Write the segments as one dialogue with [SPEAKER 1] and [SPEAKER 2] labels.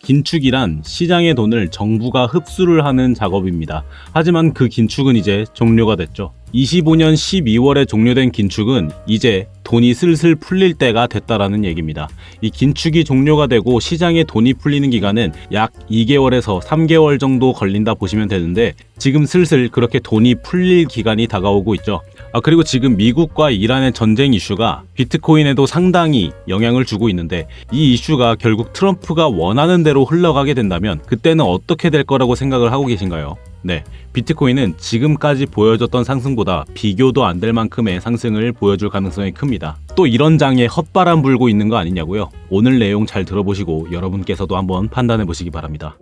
[SPEAKER 1] 긴축이란 시장의 돈을 정부가 흡수를 하는 작업입니다. 하지만 그 긴축은 이제 종료가 됐죠. 25년 12월에 종료된 긴축은 이제 돈이 슬슬 풀릴 때가 됐다라는 얘기입니다. 이 긴축이 종료가 되고 시장에 돈이 풀리는 기간은 약 2개월에서 3개월 정도 걸린다 보시면 되는데 지금 슬슬 그렇게 돈이 풀릴 기간이 다가오고 있죠. 그리고 지금 미국과 이란의 전쟁 이슈가 비트코인에도 상당히 영향을 주고 있는데 이 이슈가 결국 트럼프가 원하는 대로 흘러가게 된다면 그때는 어떻게 될 거라고 생각을 하고 계신가요? 네, 비트코인은 지금까지 보여줬던 상승보다 비교도 안 될 만큼의 상승을 보여줄 가능성이 큽니다. 또 이런 장에 헛바람 불고 있는 거 아니냐고요? 오늘 내용 잘 들어보시고 여러분께서도 한번 판단해 보시기 바랍니다.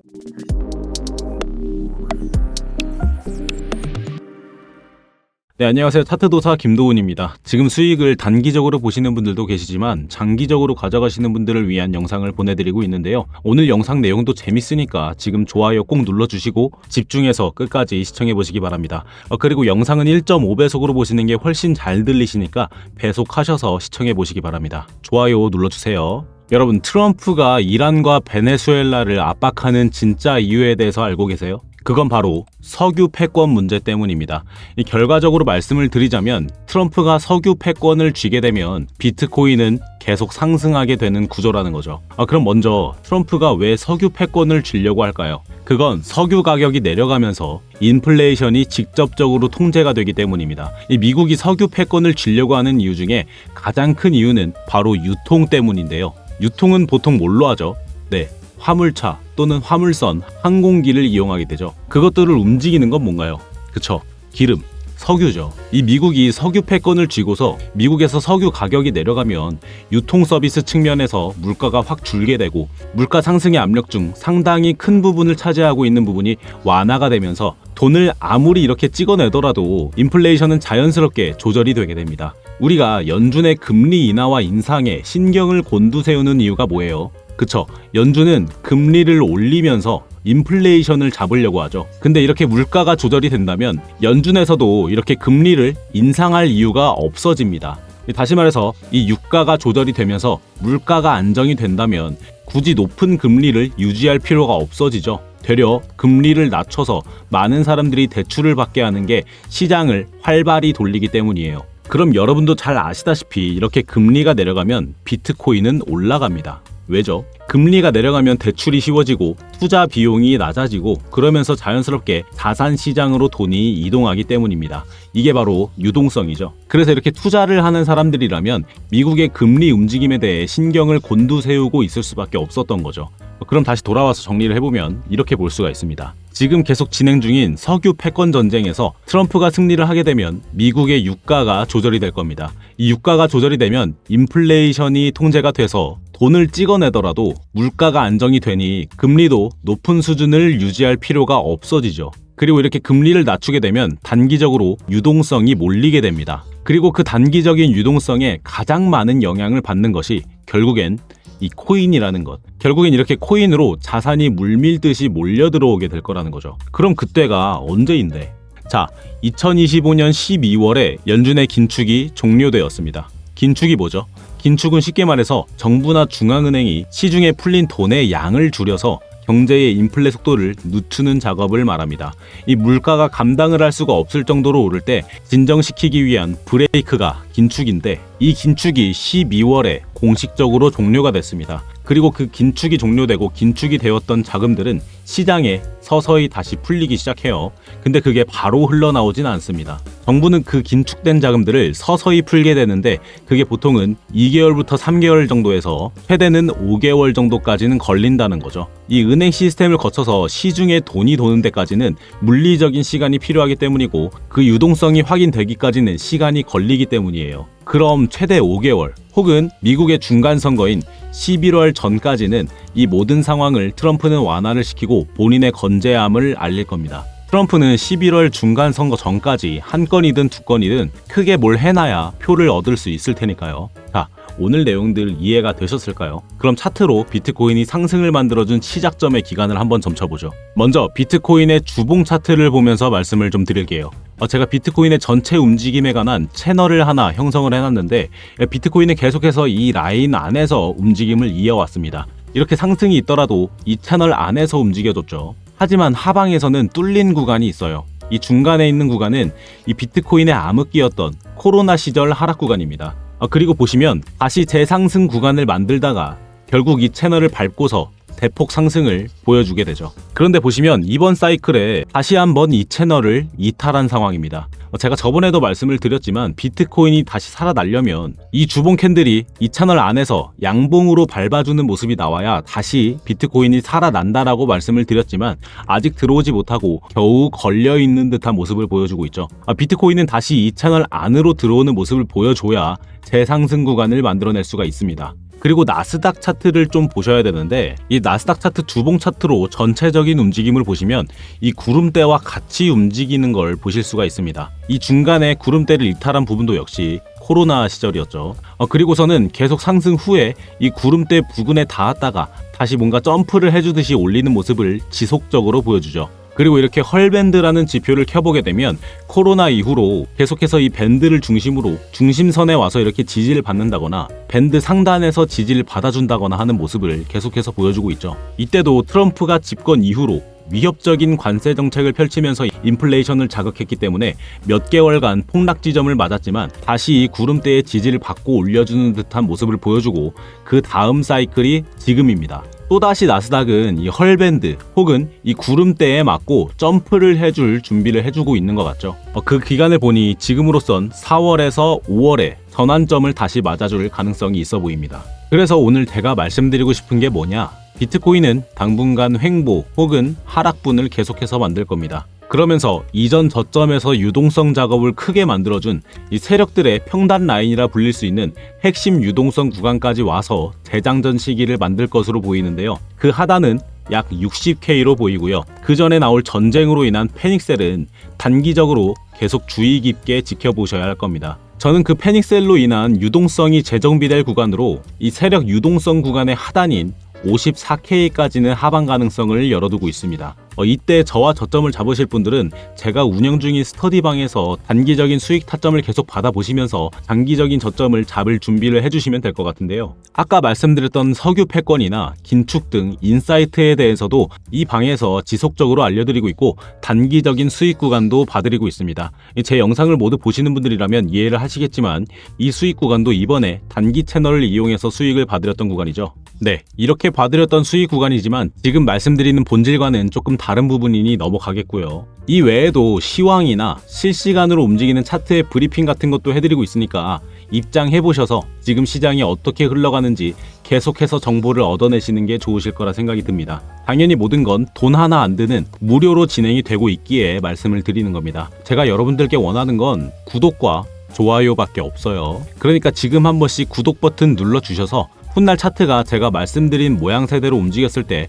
[SPEAKER 1] 네, 안녕하세요. 차트도사 김도훈입니다. 지금 수익을 단기적으로 보시는 분들도 계시지만 장기적으로 가져가시는 분들을 위한 영상을 보내드리고 있는데요. 오늘 영상 내용도 재밌으니까 지금 좋아요 꼭 눌러주시고 집중해서 끝까지 시청해보시기 바랍니다. 그리고 영상은 1.5배속으로 보시는 게 훨씬 잘 들리시니까 배속하셔서 시청해보시기 바랍니다. 좋아요 눌러주세요. 여러분, 트럼프가 이란과 베네수엘라를 압박하는 진짜 이유에 대해서 알고 계세요? 그건 바로 석유 패권 문제 때문입니다. 결과적으로 말씀을 드리자면 트럼프가 석유 패권을 쥐게 되면 비트코인은 계속 상승하게 되는 구조라는 거죠. 그럼 먼저 트럼프가 왜 석유 패권을 쥐려고 할까요? 그건 석유 가격이 내려가면서 인플레이션이 직접적으로 통제가 되기 때문입니다. 미국이 석유 패권을 쥐려고 하는 이유 중에 가장 큰 이유는 바로 유통 때문인데요. 유통은 보통 뭘로 하죠? 네, 화물차 또는 화물선, 항공기를 이용하게 되죠. 그것들을 움직이는 건 뭔가요? 그쵸, 기름, 석유죠. 이 미국이 석유 패권을 쥐고서 미국에서 석유 가격이 내려가면 유통 서비스 측면에서 물가가 확 줄게 되고 물가 상승의 압력 중 상당히 큰 부분을 차지하고 있는 부분이 완화가 되면서 돈을 아무리 이렇게 찍어내더라도 인플레이션은 자연스럽게 조절이 되게 됩니다. 우리가 연준의 금리 인하와 인상에 신경을 곤두세우는 이유가 뭐예요? 그쵸, 연준은 금리를 올리면서 인플레이션을 잡으려고 하죠. 근데 이렇게 물가가 조절이 된다면 연준에서도 이렇게 금리를 인상할 이유가 없어집니다. 다시 말해서 이 유가가 조절이 되면서 물가가 안정이 된다면 굳이 높은 금리를 유지할 필요가 없어지죠. 되려 금리를 낮춰서 많은 사람들이 대출을 받게 하는 게 시장을 활발히 돌리기 때문이에요. 그럼 여러분도 잘 아시다시피 이렇게 금리가 내려가면 비트코인은 올라갑니다. 왜죠? 금리가 내려가면 대출이 쉬워지고 투자 비용이 낮아지고 그러면서 자연스럽게 자산 시장으로 돈이 이동하기 때문입니다. 이게 바로 유동성이죠. 그래서 이렇게 투자를 하는 사람들이라면 미국의 금리 움직임에 대해 신경을 곤두세우고 있을 수밖에 없었던 거죠. 그럼 다시 돌아와서 정리를 해보면 이렇게 볼 수가 있습니다. 지금 계속 진행 중인 석유 패권 전쟁에서 트럼프가 승리를 하게 되면 미국의 유가가 조절이 될 겁니다. 이 유가가 조절이 되면 인플레이션이 통제가 돼서 돈을 찍어내더라도 물가가 안정이 되니 금리도 높은 수준을 유지할 필요가 없어지죠. 그리고 이렇게 금리를 낮추게 되면 단기적으로 유동성이 몰리게 됩니다. 그리고 그 단기적인 유동성에 가장 많은 영향을 받는 것이 결국엔 이 코인이라는 것. 결국엔 이렇게 코인으로 자산이 물밀듯이 몰려 들어오게 될 거라는 거죠. 그럼 그때가 언제인데? 자, 2025년 12월에 연준의 긴축이 종료되었습니다. 긴축이 뭐죠? 긴축은 쉽게 말해서 정부나 중앙은행이 시중에 풀린 돈의 양을 줄여서 경제의 인플레 속도를 늦추는 작업을 말합니다. 이 물가가 감당을 할 수가 없을 정도로 오를 때 진정시키기 위한 브레이크가 긴축인데 이 긴축이 12월에 공식적으로 종료가 됐습니다. 그리고 그 긴축이 종료되고 긴축이 되었던 자금들은 시장에 서서히 다시 풀리기 시작해요. 근데 그게 바로 흘러나오진 않습니다. 정부는 그 긴축된 자금들을 서서히 풀게 되는데 그게 보통은 2개월부터 3개월 정도에서 최대는 5개월 정도까지는 걸린다는 거죠. 이 은행 시스템을 거쳐서 시중에 돈이 도는 데까지는 물리적인 시간이 필요하기 때문이고 그 유동성이 확인되기까지는 시간이 걸리기 때문이에요. 그럼 최대 5개월 혹은 미국의 중간 선거인 11월 전까지는 이 모든 상황을 트럼프는 완화를 시키고 본인의 건재함을 알릴 겁니다. 트럼프는 11월 중간 선거 전까지 한 건이든 두 건이든 크게 뭘 해놔야 표를 얻을 수 있을 테니까요. 자, 오늘 내용들 이해가 되셨을까요? 그럼 차트로 비트코인이 상승을 만들어준 시작점의 기간을 한번 점쳐보죠. 먼저 비트코인의 주봉 차트를 보면서 말씀을 좀 드릴게요. 제가 비트코인의 전체 움직임에 관한 채널을 하나 형성을 해놨는데 비트코인은 계속해서 이 라인 안에서 움직임을 이어왔습니다. 이렇게 상승이 있더라도 이 채널 안에서 움직여줬죠. 하지만 하방에서는 뚫린 구간이 있어요. 이 중간에 있는 구간은 이 비트코인의 암흑기였던 코로나 시절 하락 구간입니다. 그리고 보시면 다시 재상승 구간을 만들다가 결국 이 채널을 밟고서 대폭 상승을 보여주게 되죠. 그런데 보시면 이번 사이클에 다시 한번 이 채널을 이탈한 상황입니다. 제가 저번에도 말씀을 드렸지만 비트코인이 다시 살아나려면 이 주봉 캔들이 이 채널 안에서 양봉으로 밟아주는 모습이 나와야 다시 비트코인이 살아난다라고 말씀을 드렸지만 아직 들어오지 못하고 겨우 걸려있는 듯한 모습을 보여주고 있죠. 비트코인은 다시 이 채널 안으로 들어오는 모습을 보여줘야 재상승 구간을 만들어낼 수가 있습니다. 그리고 나스닥 차트를 좀 보셔야 되는데 이 나스닥 차트 주봉 차트로 전체적인 움직임을 보시면 이 구름대와 같이 움직이는 걸 보실 수가 있습니다. 이 중간에 구름대를 이탈한 부분도 역시 코로나 시절이었죠. 그리고서는 계속 상승 후에 이 구름대 부근에 닿았다가 다시 뭔가 점프를 해주듯이 올리는 모습을 지속적으로 보여주죠. 그리고 이렇게 헐밴드라는 지표를 켜보게 되면 코로나 이후로 계속해서 이 밴드를 중심으로 중심선에 와서 이렇게 지지를 받는다거나 밴드 상단에서 지지를 받아준다거나 하는 모습을 계속해서 보여주고 있죠. 이때도 트럼프가 집권 이후로 위협적인 관세 정책을 펼치면서 인플레이션을 자극했기 때문에 몇 개월간 폭락 지점을 맞았지만 다시 이 구름대의 지지를 받고 올려주는 듯한 모습을 보여주고 그 다음 사이클이 지금입니다. 또다시 나스닥은 이 헐밴드 혹은 이 구름대에 맞고 점프를 해줄 준비를 해주고 있는 것 같죠. 그 기간을 보니 지금으로선 4월에서 5월에 전환점을 다시 맞아줄 가능성이 있어 보입니다. 그래서 오늘 제가 말씀드리고 싶은 게 뭐냐? 비트코인은 당분간 횡보 혹은 하락분을 계속해서 만들 겁니다. 그러면서 이전 저점에서 유동성 작업을 크게 만들어준 이 세력들의 평단 라인이라 불릴 수 있는 핵심 유동성 구간까지 와서 재장전 시기를 만들 것으로 보이는데요. 그 하단은 약 60K로 보이고요. 그 전에 나올 전쟁으로 인한 패닉셀은 단기적으로 계속 주의 깊게 지켜보셔야 할 겁니다. 저는 그 패닉셀로 인한 유동성이 재정비될 구간으로 이 세력 유동성 구간의 하단인 54K까지는 하방 가능성을 열어두고 있습니다. 이때 저와 저점을 잡으실 분들은 제가 운영 중인 스터디방에서 단기적인 수익 타점을 계속 받아보시면서 장기적인 저점을 잡을 준비를 해주시면 될 것 같은데요. 아까 말씀드렸던 석유 패권이나 긴축 등 인사이트에 대해서도 이 방에서 지속적으로 알려드리고 있고 단기적인 수익 구간도 봐드리고 있습니다. 제 영상을 모두 보시는 분들이라면 이해를 하시겠지만 이 수익 구간도 이번에 단기 채널을 이용해서 수익을 봐드렸던 구간이죠. 네, 이렇게 봐드렸던 수익 구간이지만 지금 말씀드리는 본질과는 조금 다른 부분이니 넘어가겠고요. 이 외에도 시황이나 실시간으로 움직이는 차트의 브리핑 같은 것도 해드리고 있으니까 입장해보셔서 지금 시장이 어떻게 흘러가는지 계속해서 정보를 얻어내시는 게 좋으실 거라 생각이 듭니다. 당연히 모든 건 돈 하나 안 드는 무료로 진행이 되고 있기에 말씀을 드리는 겁니다. 제가 여러분들께 원하는 건 구독과 좋아요밖에 없어요. 그러니까 지금 한 번씩 구독 버튼 눌러주셔서 훗날 차트가 제가 말씀드린 모양새대로 움직였을 때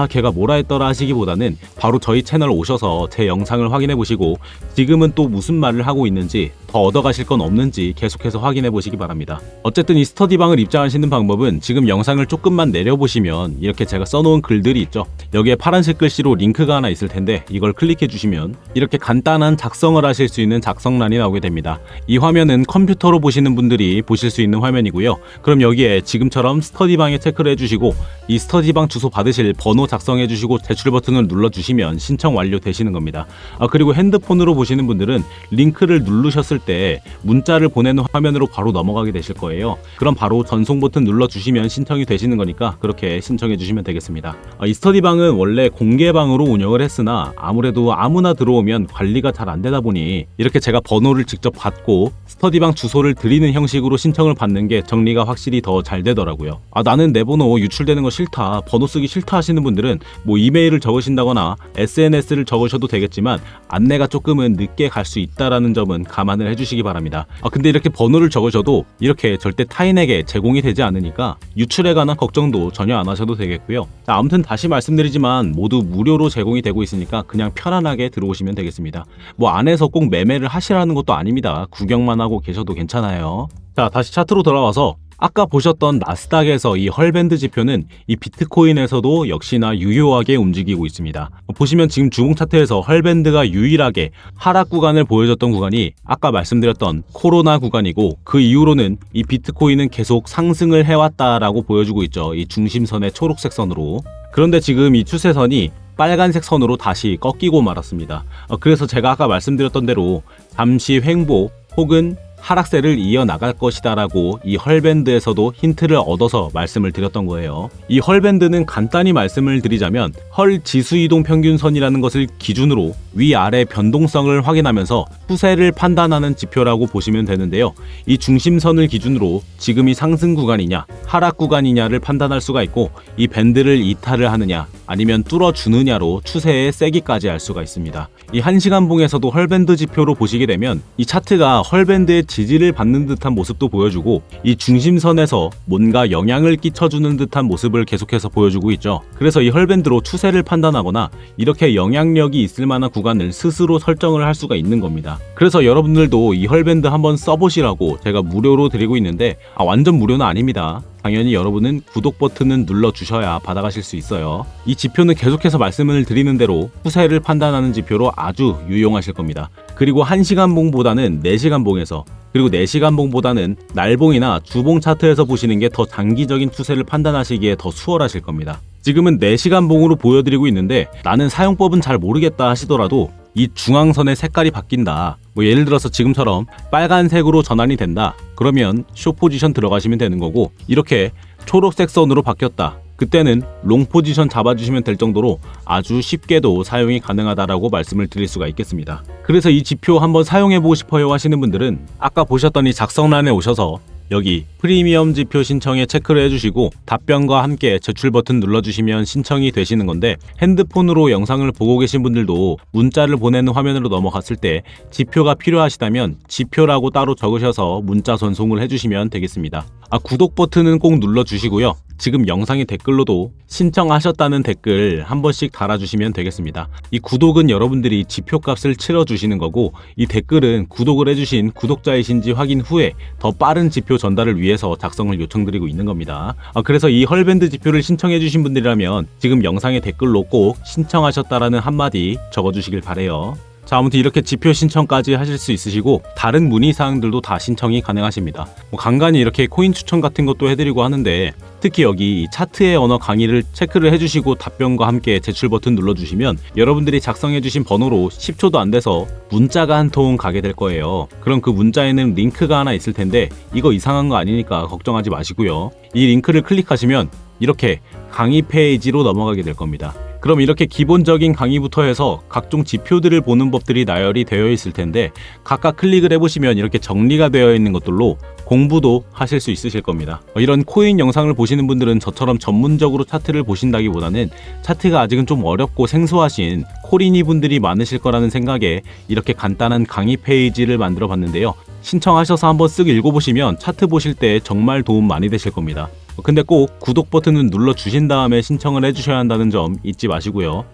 [SPEAKER 1] 걔가 뭐라 했더라 하시기보다는 바로 저희 채널 오셔서 제 영상을 확인해 보시고 지금은 또 무슨 말을 하고 있는지 더 얻어가실 건 없는지 계속해서 확인해 보시기 바랍니다. 어쨌든 이 스터디방을 입장하시는 방법은 지금 영상을 조금만 내려보시면 이렇게 제가 써놓은 글들이 있죠. 여기에 파란색 글씨로 링크가 하나 있을 텐데 이걸 클릭해 주시면 이렇게 간단한 작성을 하실 수 있는 작성란이 나오게 됩니다. 이 화면은 컴퓨터로 보시는 분들이 보실 수 있는 화면이고요. 그럼 여기에 지금처럼 스터디방에 체크를 해주시고 이 스터디방 주소 받으실 번호 작성해 주시고 제출 버튼을 눌러주시면 신청 완료 되시는 겁니다. 그리고 핸드폰으로 보시는 분들은 링크를 누르셨을 때 문자를 보내는 화면으로 바로 넘어가게 되실 거예요. 그럼 바로 전송 버튼 눌러주시면 신청이 되시는 거니까 그렇게 신청해 주시면 되겠습니다. 이 스터디방은 원래 공개방으로 운영을 했으나 아무래도 아무나 들어오면 관리가 잘 안 되다 보니 이렇게 제가 번호를 직접 받고 스터디방 주소를 드리는 형식으로 신청을 받는 게 정리가 확실히 더 잘 되더라고요. 나는 내 번호 유출되는 거 싫다, 번호 쓰기 싫다 하시는 분들은 뭐 이메일을 적으신다거나 SNS를 적으셔도 되겠지만 안내가 조금은 늦게 갈 수 있다라는 점은 감안을 해주시기 바랍니다. 근데 이렇게 번호를 적으셔도 이렇게 절대 타인에게 제공이 되지 않으니까 유출에 관한 걱정도 전혀 안 하셔도 되겠고요. 아무튼 다시 말씀드리지만 모두 무료로 제공이 되고 있으니까 그냥 편안하게 들어오시면 되겠습니다. 뭐 안에서 꼭 매매를 하시라는 것도 아닙니다. 구경만 하고 계셔도 괜찮아요. 자, 다시 차트로 돌아와서 아까 보셨던 나스닥에서 이 헐밴드 지표는 이 비트코인에서도 역시나 유효하게 움직이고 있습니다. 보시면 지금 주봉 차트에서 헐밴드가 유일하게 하락 구간을 보여줬던 구간이 아까 말씀드렸던 코로나 구간이고, 그 이후로는 이 비트코인은 계속 상승을 해왔다라고 보여주고 있죠. 이 중심선의 초록색 선으로. 그런데 지금 이 추세선이 빨간색 선으로 다시 꺾이고 말았습니다. 그래서 제가 아까 말씀드렸던 대로 잠시 횡보 혹은 하락세를 이어나갈 것이다 라고 이 헐밴드에서도 힌트를 얻어서 말씀을 드렸던 거예요. 이 헐밴드는 간단히 말씀을 드리자면 헐 지수이동 평균선이라는 것을 기준으로 위아래 변동성을 확인하면서 추세를 판단하는 지표라고 보시면 되는데요. 이 중심선을 기준으로 지금이 상승 구간이냐 하락 구간이냐를 판단할 수가 있고, 이 밴드를 이탈을 하느냐 아니면 뚫어주느냐로 추세의 세기까지 알 수가 있습니다. 이 1시간 봉에서도 헐밴드 지표로 보시게 되면 이 차트가 헐밴드의 지지를 받는 듯한 모습도 보여주고, 이 중심선에서 뭔가 영향을 끼쳐주는 듯한 모습을 계속해서 보여주고 있죠. 그래서 이 헐밴드로 추세를 판단하거나 이렇게 영향력이 있을 만한 구간을 스스로 설정을 할 수가 있는 겁니다. 그래서 여러분들도 이 헐밴드 한번 써보시라고 제가 무료로 드리고 있는데, 완전 무료는 아닙니다. 당연히 여러분은 구독 버튼은 눌러주셔야 받아가실 수 있어요. 이 지표는 계속해서 말씀을 드리는 대로 추세를 판단하는 지표로 아주 유용하실 겁니다. 그리고 1시간 봉보다는 4시간 봉에서, 그리고 4시간 봉보다는 날봉이나 주봉 차트에서 보시는 게 더 장기적인 추세를 판단하시기에 더 수월하실 겁니다. 지금은 4시간 봉으로 보여드리고 있는데, 나는 사용법은 잘 모르겠다 하시더라도 이 중앙선의 색깔이 바뀐다, 예를 들어서 지금처럼 빨간색으로 전환이 된다, 그러면 숏 포지션 들어가시면 되는 거고, 이렇게 초록색 선으로 바뀌었다, 그때는 롱 포지션 잡아주시면 될 정도로 아주 쉽게도 사용이 가능하다라고 말씀을 드릴 수가 있겠습니다. 그래서 이 지표 한번 사용해보고 싶어요 하시는 분들은 아까 보셨던 이 작성란에 오셔서 여기 프리미엄 지표 신청에 체크를 해주시고 답변과 함께 제출 버튼 눌러주시면 신청이 되시는 건데, 핸드폰으로 영상을 보고 계신 분들도 문자를 보내는 화면으로 넘어갔을 때 지표가 필요하시다면 지표라고 따로 적으셔서 문자 전송을 해주시면 되겠습니다. 구독 버튼은 꼭 눌러주시고요. 지금 영상의 댓글로도 신청하셨다는 댓글 한 번씩 달아주시면 되겠습니다. 이 구독은 여러분들이 지표값을 치러주시는 거고, 이 댓글은 구독을 해주신 구독자이신지 확인 후에 더 빠른 지표 전달을 위해서 작성을 요청드리고 있는 겁니다. 그래서 이 헐밴드 지표를 신청해주신 분들이라면 지금 영상의 댓글로 꼭 신청하셨다라는 한마디 적어주시길 바래요. 자, 아무튼 이렇게 지표 신청까지 하실 수 있으시고, 다른 문의사항들도 다 신청이 가능하십니다. 간간히 이렇게 코인 추천 같은 것도 해드리고 하는데, 특히 여기 차트의 언어 강의를 체크를 해주시고 답변과 함께 제출 버튼 눌러주시면 여러분들이 작성해주신 번호로 10초도 안 돼서 문자가 한 통 가게 될 거예요. 그럼 그 문자에는 링크가 하나 있을 텐데, 이거 이상한 거 아니니까 걱정하지 마시고요. 이 링크를 클릭하시면 이렇게 강의 페이지로 넘어가게 될 겁니다. 그럼 이렇게 기본적인 강의부터 해서 각종 지표들을 보는 법들이 나열이 되어 있을 텐데, 각각 클릭을 해보시면 이렇게 정리가 되어 있는 것들로 공부도 하실 수 있으실 겁니다. 이런 코인 영상을 보시는 분들은 저처럼 전문적으로 차트를 보신다기보다는 차트가 아직은 좀 어렵고 생소하신 코리니 분들이 많으실 거라는 생각에 이렇게 간단한 강의 페이지를 만들어 봤는데요. 신청하셔서 한번 쓱 읽어보시면 차트 보실 때 정말 도움 많이 되실 겁니다. 근데 꼭 구독 버튼은 눌러주신 다음에 신청을 해주셔야 한다는 점 잊지 마시고요.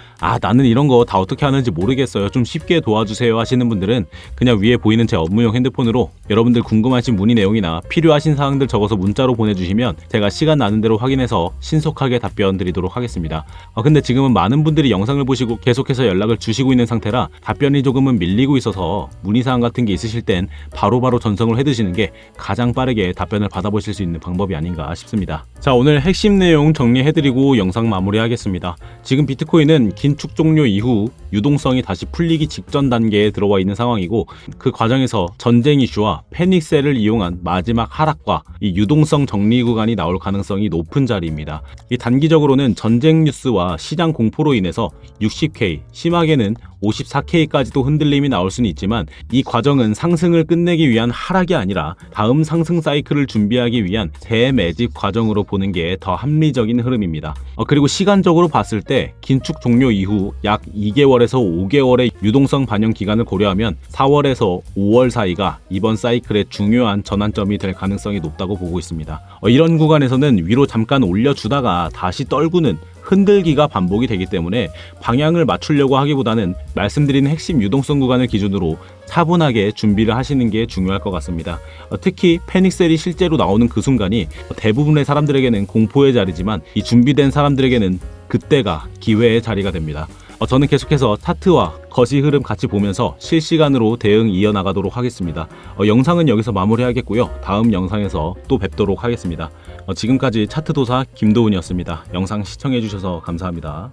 [SPEAKER 1] 나는 이런 거 다 어떻게 하는지 모르겠어요, 좀 쉽게 도와주세요 하시는 분들은 그냥 위에 보이는 제 업무용 핸드폰으로 여러분들 궁금하신 문의 내용이나 필요하신 사항들 적어서 문자로 보내주시면 제가 시간 나는 대로 확인해서 신속하게 답변 드리도록 하겠습니다. 근데 지금은 많은 분들이 영상을 보시고 계속해서 연락을 주시고 있는 상태라 답변이 조금은 밀리고 있어서 문의사항 같은 게 있으실 땐 바로바로 전송을 해두시는 게 가장 빠르게 답변을 받아보실 수 있는 방법이 아닌가 싶습니다. 자, 오늘 핵심 내용 정리해드리고 영상 마무리하겠습니다. 지금 비트코인은 긴축 종료 이후 유동성이 다시 풀리기 직전 단계에 들어와 있는 상황이고, 그 과정에서 전쟁 이슈와 패닉셀을 이용한 마지막 하락과 이 유동성 정리 구간이 나올 가능성이 높은 자리입니다. 이 단기적으로는 전쟁 뉴스와 시장 공포로 인해서 60K, 심하게는 54K까지도 흔들림이 나올 수는 있지만, 이 과정은 상승을 끝내기 위한 하락이 아니라 다음 상승 사이클을 준비하기 위한 재매집 과정으로 보는 게 더 합리적인 흐름입니다. 그리고 시간적으로 봤을 때 긴축 종료 이후 약 2개월에서 5개월의 유동성 반영 기간을 고려하면 4월에서 5월 사이가 이번 사이클의 중요한 전환점이 될 가능성이 높다고 보고 있습니다. 이런 구간에서는 위로 잠깐 올려주다가 다시 떨구는 흔들기가 반복이 되기 때문에 방향을 맞추려고 하기보다는 말씀드린 핵심 유동성 구간을 기준으로 차분하게 준비를 하시는 게 중요할 것 같습니다. 특히 패닉셀이 실제로 나오는 그 순간이 대부분의 사람들에게는 공포의 자리지만 이 준비된 사람들에게는 그때가 기회의 자리가 됩니다. 저는 계속해서 차트와 거시 흐름 같이 보면서 실시간으로 대응 이어나가도록 하겠습니다. 영상은 여기서 마무리하겠고요. 다음 영상에서 또 뵙도록 하겠습니다. 지금까지 차트도사 김도훈이었습니다. 영상 시청해주셔서 감사합니다.